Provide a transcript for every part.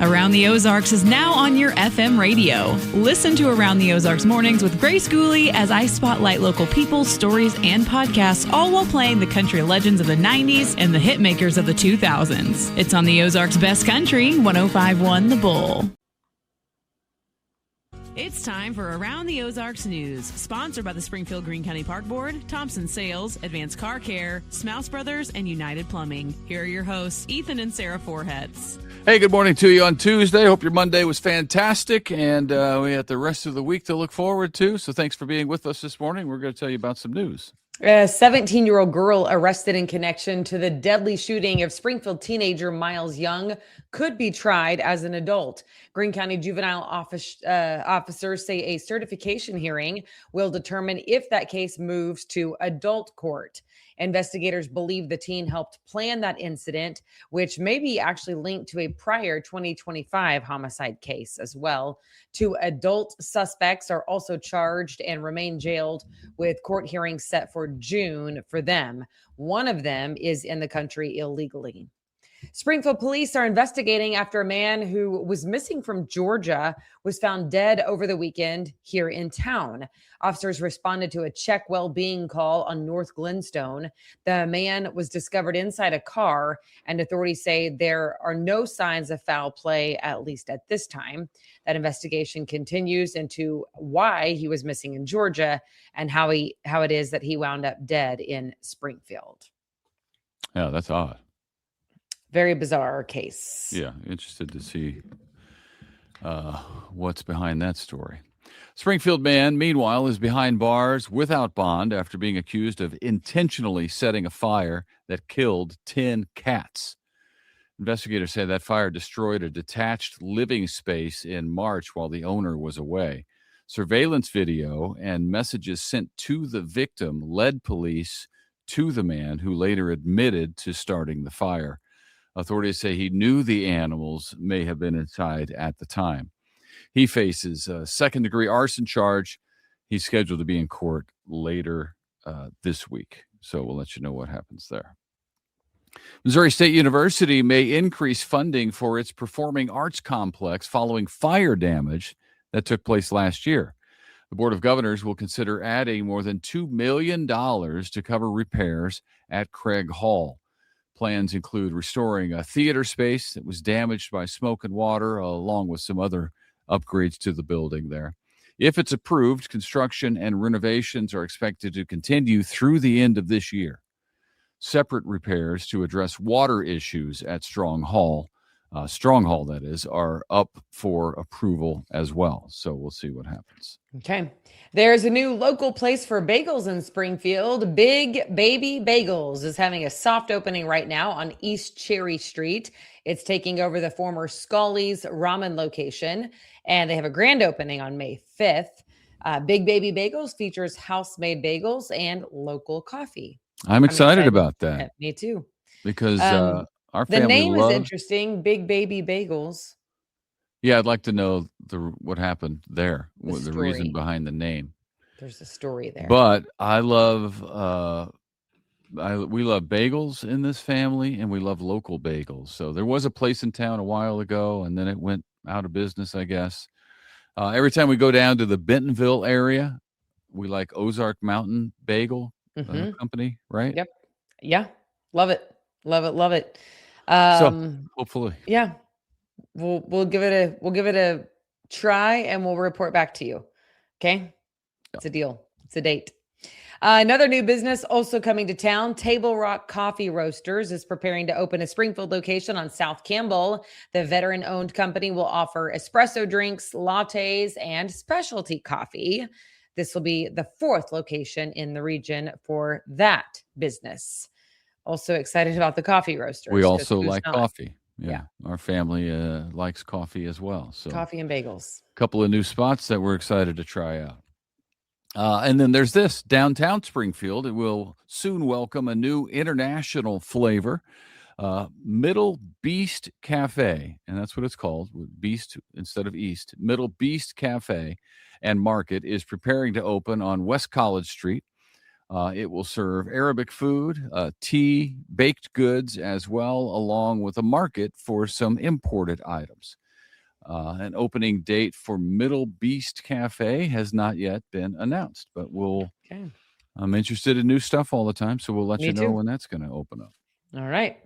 Around the Ozarks is now on your FM radio. Listen to Around the Ozarks mornings with Grace Gooley as I spotlight local people, stories, and podcasts, all while playing the country legends of the 90s and the hit makers of the 2000s. It's on the Ozarks' best country, 105.1 The Bull. It's time for Around the Ozarks News, sponsored by the Springfield Greene County Park Board, Thompson Sales, Advanced Car Care, Smouse Brothers, and United Plumbing. Here are your hosts, Ethan and Sarah Forhetz. Hey, good morning to you on Tuesday. Hope your Monday was fantastic, and we had the rest of the week to look forward to. So thanks for being with us this morning. We're going to tell you about some news. A 17-year-old girl arrested in connection to the deadly shooting of Springfield teenager Miles Young could be tried as an adult. Greene County juvenile officers say a certification hearing will determine if that case moves to adult court. Investigators believe the teen helped plan that incident, which may be actually linked to a prior 2025 homicide case as well. Two adult suspects are also charged and remain jailed, with court hearings set for June for them. One of them is in the country illegally. Springfield police are investigating after a man who was missing from Georgia was found dead over the weekend here in town. Officers responded to a check well-being call on North Glenstone. The man was discovered inside a car, and authorities say there are no signs of foul play, at least at this time. That investigation continues into why he was missing in Georgia and how it is that he wound up dead in Springfield. Yeah, that's odd. Very bizarre case. Yeah, interested to see what's behind that story. Springfield man, meanwhile, is behind bars without bond after being accused of intentionally setting a fire that killed 10 cats. Investigators say that fire destroyed a detached living space in March while the owner was away. Surveillance video and messages sent to the victim led police to the man, who later admitted to starting the fire. Authorities say he knew the animals may have been inside at the time. He faces a second-degree arson charge. He's scheduled to be in court later this week. So we'll let you know what happens there. Missouri State University may increase funding for its performing arts complex following fire damage that took place last year. The Board of Governors will consider adding more than $2 million to cover repairs at Craig Hall. Plans include restoring a theater space that was damaged by smoke and water, along with some other upgrades to the building there. If it's approved, construction and renovations are expected to continue through the end of this year. Separate repairs to address water issues at Strong Hall, that is, are up for approval as well. So we'll see what happens. Okay. There's a new local place for bagels in Springfield. Big Baby Bagels is having a soft opening right now on East Cherry Street. It's taking over the former Scully's Ramen location, and they have a grand opening on May 5th. Big Baby Bagels features house-made bagels and local coffee. I'm excited about that. Yeah, me too. Because our family the name is interesting, Big Baby Bagels. Yeah, I'd like to know what happened there, the reason behind the name. There's a story there. But I love, we love bagels in this family, and we love local bagels. So there was a place in town a while ago, and then it went out of business, I guess. Every time we go down to the Bentonville area, we like Ozark Mountain Bagel Company, right? Yep. Yeah. Love it. Love it. Love it. So hopefully. Yeah. We'll give it a try, and we'll report back to you. Okay. It's a deal. It's a date. Another new business also coming to town. Table Rock Coffee Roasters is preparing to open a Springfield location on South Campbell. The veteran-owned company will offer espresso drinks, lattes, and specialty coffee. This will be the 4th location in the region for that business. Also excited about the coffee roasters. We also like coffee. Yeah. Our family likes coffee as well. So coffee and bagels. A couple of new spots that we're excited to try out. And then there's this downtown Springfield. It will soon welcome a new international flavor, Middle Beast Cafe. And that's what it's called, Beast instead of East. Middle Beast Cafe and Market is preparing to open on West College Street. It will serve Arabic food, tea, baked goods as well, along with a market for some imported items. An opening date for Middle Beast Cafe has not yet been announced, but I'm interested in new stuff all the time, so we'll let you know when that's going to open up. All right.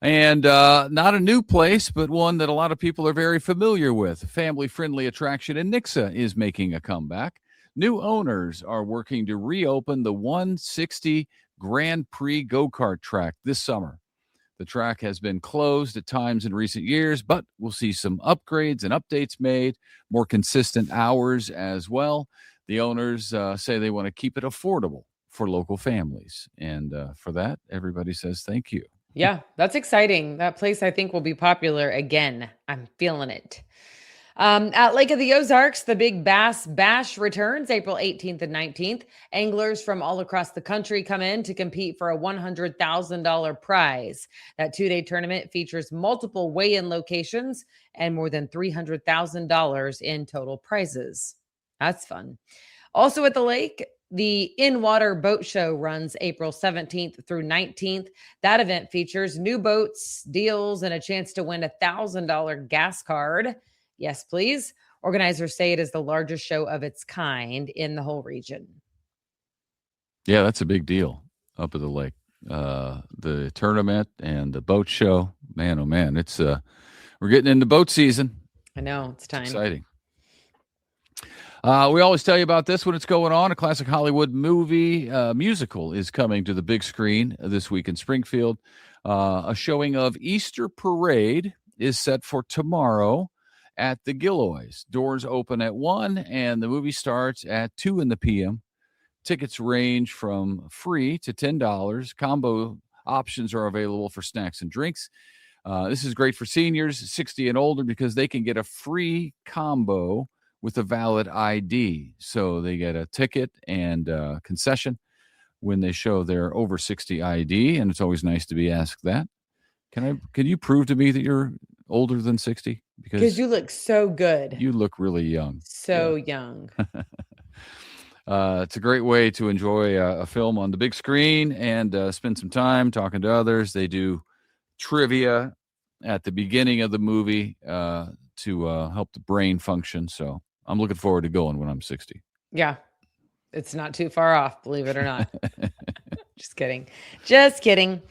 And not a new place, but one that a lot of people are very familiar with. Family-friendly attraction in Nixa is making a comeback. New owners are working to reopen the 160 Grand Prix go-kart track this summer. The track has been closed at times in recent years, but we'll see some upgrades and updates made, more consistent hours as well. The owners say they want to keep it affordable for local families. And for that, everybody says thank you. Yeah, that's exciting. That place, I think, will be popular again. I'm feeling it. At Lake of the Ozarks, the Big Bass Bash returns April 18th and 19th. Anglers from all across the country come in to compete for a $100,000 prize. That two-day tournament features multiple weigh-in locations and more than $300,000 in total prizes. That's fun. Also at the lake, the In-Water Boat Show runs April 17th through 19th. That event features new boats, deals, and a chance to win a $1,000 gas card. Yes, please. Organizers say it is the largest show of its kind in the whole region. Yeah, that's a big deal up at the lake. The tournament and the boat show. Man, oh man, it's we're getting into boat season. I know, it's time. It's exciting. We always tell you about this when it's going on. A classic Hollywood movie musical is coming to the big screen this week in Springfield. A showing of Easter Parade is set for tomorrow at the Gilloys. Doors open at 1 and the movie starts at 2 p.m. Tickets range from free to $10. Combo options are available for snacks and drinks. This is great for seniors 60 and older because they can get a free combo with a valid ID. So they get a ticket and concession when they show their over 60 ID, and it's always nice to be asked that. Can you prove to me that you're older than 60? Because you look so good. You look really young. So young. It's a great way to enjoy a film on the big screen and spend some time talking to others. They do trivia at the beginning of the movie to help the brain function. So I'm looking forward to going when I'm 60. Yeah. It's not too far off, believe it or not. Just kidding. Just kidding.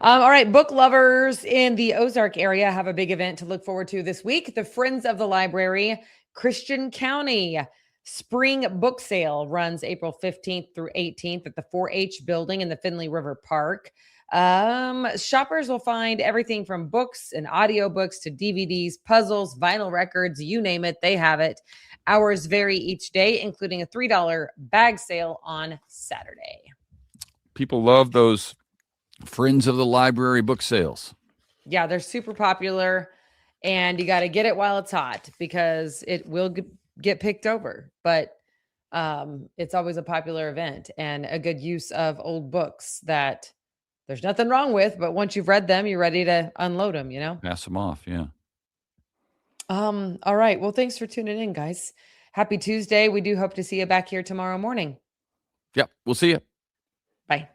All right. Book lovers in the Ozark area have a big event to look forward to this week. The Friends of the Library, Christian County Spring Book Sale runs April 15th through 18th at the 4-H building in the Finley River Park. Shoppers will find everything from books and audiobooks to DVDs, puzzles, vinyl records, you name it, they have it. Hours vary each day, including a $3 bag sale on Saturday. People love those Friends of the Library book sales. Yeah, they're super popular, and you got to get it while it's hot because it will get picked over. But it's always a popular event and a good use of old books that there's nothing wrong with, but once you've read them, you're ready to unload them, you know? Pass them off, yeah. All right. Well, thanks for tuning in, guys. Happy Tuesday. We do hope to see you back here tomorrow morning. Yep, we'll see you. Bye.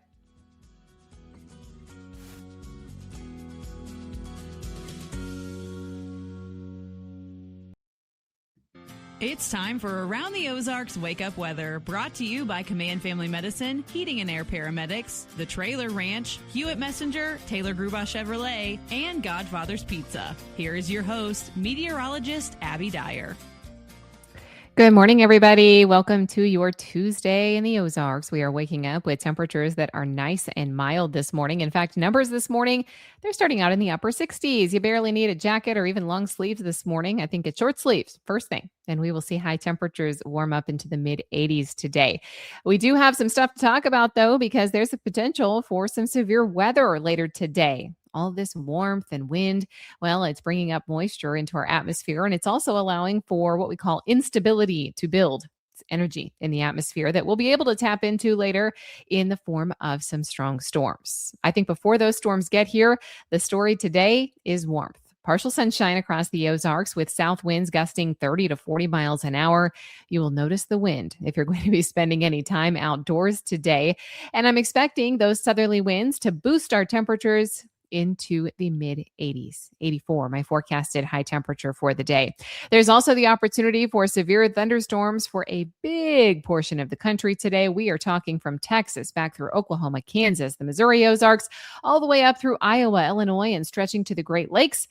It's time for Around the Ozarks Wake Up Weather, brought to you by Command Family Medicine, Heating and Air Paramedics, The Trailer Ranch, Hewitt Messenger, Taylor Gruba Chevrolet, and Godfather's Pizza. Here is your host, meteorologist Abby Dyer. Good morning, everybody. Welcome to your Tuesday in the Ozarks. We are waking up with temperatures that are nice and mild this morning. In fact, numbers this morning, they're starting out in the upper 60s. You barely need a jacket or even long sleeves this morning. I think it's short sleeves first thing. And we will see high temperatures warm up into the mid 80s today. We do have some stuff to talk about, though, because there's a potential for some severe weather later today. All this warmth and wind, well, it's bringing up moisture into our atmosphere, and it's also allowing for what we call instability to build. It's energy in the atmosphere that we'll be able to tap into later in the form of some strong storms. I think before those storms get here, the story today is warmth. Partial sunshine across the Ozarks with south winds gusting 30 to 40 miles an hour. You will notice the wind if you're going to be spending any time outdoors today. And I'm expecting those southerly winds to boost our temperatures into the mid 80s, 84, my forecasted high temperature for the day. There's also the opportunity for severe thunderstorms for a big portion of the country today. We are talking from Texas back through Oklahoma, Kansas, the Missouri Ozarks, all the way up through Iowa, Illinois, and stretching to the Great Lakes.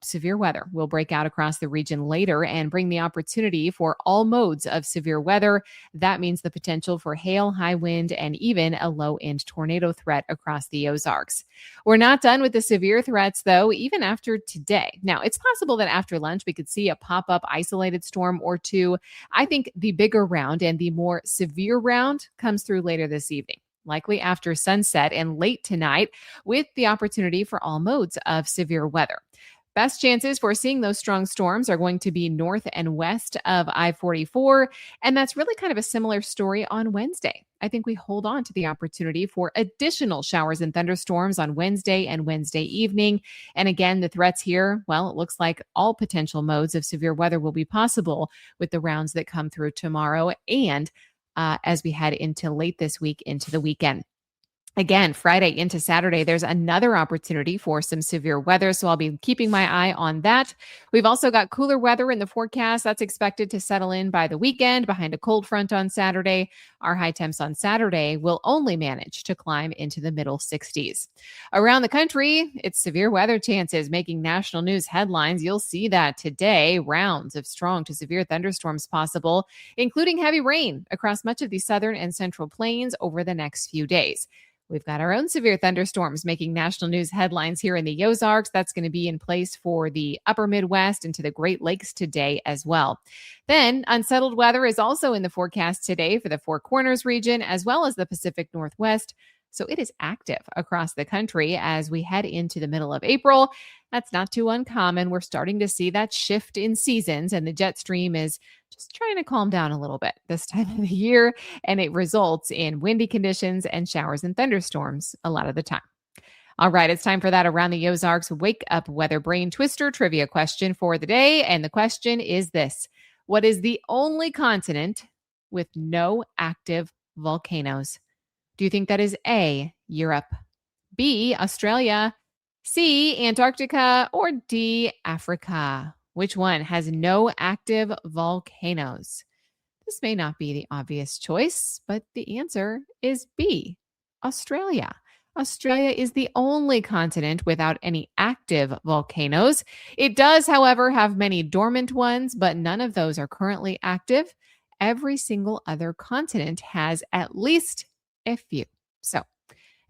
Severe weather will break out across the region later and bring the opportunity for all modes of severe weather. That means the potential for hail, high wind, and even a low-end tornado threat across the Ozarks. We're not done with the severe threats, though, even after today. Now, it's possible that after lunch we could see a pop-up isolated storm or two. I think the bigger round and the more severe round comes through later this evening, likely after sunset and late tonight, with the opportunity for all modes of severe weather. Best chances for seeing those strong storms are going to be north and west of I-44, and that's really kind of a similar story on Wednesday. I think we hold on to the opportunity for additional showers and thunderstorms on Wednesday and Wednesday evening. And again, the threats here, well, it looks like all potential modes of severe weather will be possible with the rounds that come through tomorrow and as we head into late this week into the weekend. Again, Friday into Saturday, there's another opportunity for some severe weather, so I'll be keeping my eye on that. We've also got cooler weather in the forecast. That's expected to settle in by the weekend behind a cold front on Saturday. Our high temps on Saturday will only manage to climb into the middle 60s. Around the country, it's severe weather chances making national news headlines. You'll see that today. Rounds of strong to severe thunderstorms possible, including heavy rain across much of the southern and central plains over the next few days. We've got our own severe thunderstorms making national news headlines here in the Ozarks. That's going to be in place for the upper Midwest and to the Great Lakes today as well. Then unsettled weather is also in the forecast today for the Four Corners region as well as the Pacific Northwest. So it is active across the country as we head into the middle of April. That's not too uncommon. We're starting to see that shift in seasons, and the jet stream is just trying to calm down a little bit this time of the year, and it results in windy conditions and showers and thunderstorms a lot of the time. All right, it's time for that Around the Ozarks Wake Up Weather Brain Twister trivia question for the day, and the question is this. What is the only continent with no active volcanoes? Do you think that is A, Europe, B, Australia, C, Antarctica, or D, Africa? Which one has no active volcanoes? This may not be the obvious choice, but the answer is B, Australia. Australia is the only continent without any active volcanoes. It does, however, have many dormant ones, but none of those are currently active. Every single other continent has at least a few. So,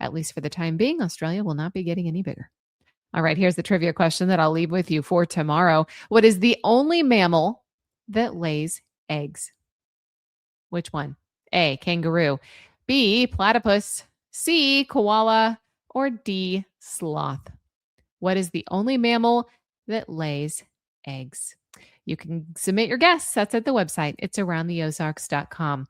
at least for the time being, Australia will not be getting any bigger. All right, here's the trivia question that I'll leave with you for tomorrow. What is the only mammal that lays eggs? Which one? A, kangaroo, B, platypus, C, koala, or D, sloth? What is the only mammal that lays eggs? You can submit your guess. That's at the website. It's aroundtheozarks.com.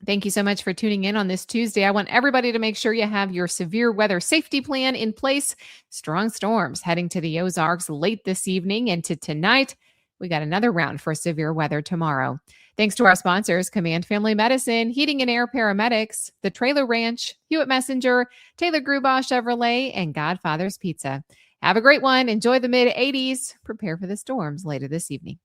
Thank you so much for tuning in on this Tuesday. I want everybody to make sure you have your severe weather safety plan in place. Strong storms heading to the Ozarks late this evening and to tonight. We got another round for severe weather tomorrow. Thanks to our sponsors, Command Family Medicine, Heating and Air Paramedics, The Trailer Ranch, Hewitt Messenger, Taylor Grubaugh Chevrolet, and Godfather's Pizza. Have a great one. Enjoy the mid-80s. Prepare for the storms later this evening.